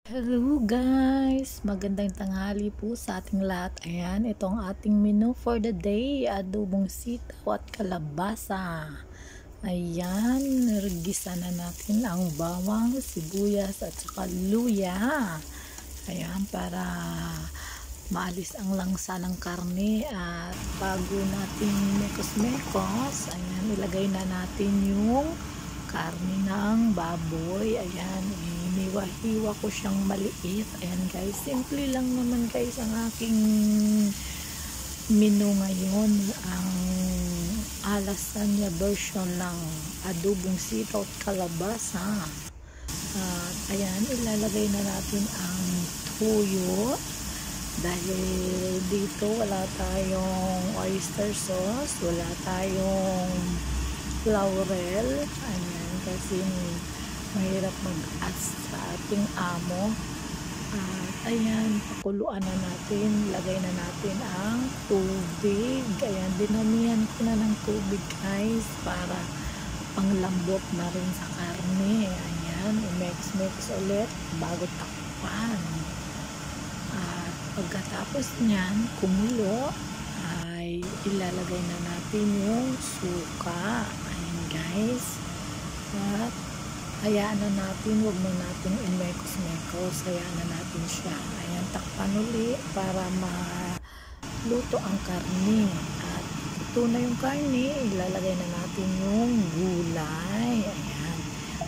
Hello guys! Magandang tanghali po sa ating lahat. Ayan, ito ang ating menu for the day. Adobong sitaw at kalabasa. Ayan, nirigisa na natin ang bawang, sibuyas at saka luya. Ayan, para maalis ang langsa ng karne. At bago natin mekos-mekos, ayan, ilagay na natin yung karne ng baboy. Ayan, iniwa-hiwa ko siyang maliit. Ayan guys, simple lang naman guys ang aking menu ngayon. Ang alasanya version ng adobong sitaw at kalabasa. At ayan, ilalagay na natin ang tuyo. Dahil dito wala tayong oyster sauce, wala tayong laurel. Ayan, kasi mahirap mag-ask sa ating amo. At ayan, pakuluan na natin, lagay na natin ang tubig. Ayan, dinamihan ko na ng tubig guys para panglambot na rin sa karne. Ayan, i-mix ulit bago takpan. At pagkatapos niyan kumulo, ay ilalagay na natin yung suka. Ayan guys, at hayaan na natin, huwag na natin i-mekos, hayaan na natin siya. Ayan, takpan uli para maluto ang karne. At ito na yung karne, ilalagay na natin yung gulay. Ayan,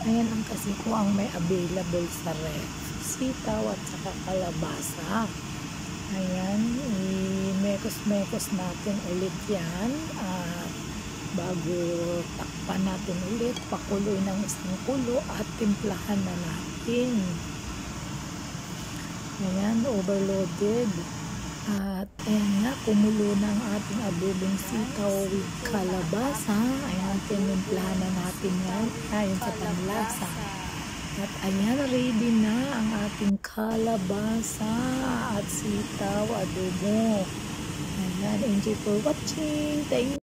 ayan ang kasi ko ang may available sa ref, sitaw at saka kalabasa. Ayan, i-mekos natin ulit yan. At bago takpan natin ulit, pakuloy ng isang kulo at timplahan na natin. Ayan, overloaded. At ayan nga, kumulo na ang ating adobong sitaw with kalabasa. Ayan, tinimplahan na natin yan ayon sa panlasa. At ayan, ready na ang ating kalabasa at sitaw adobo. Ayan, enjoy for watching. Thank you.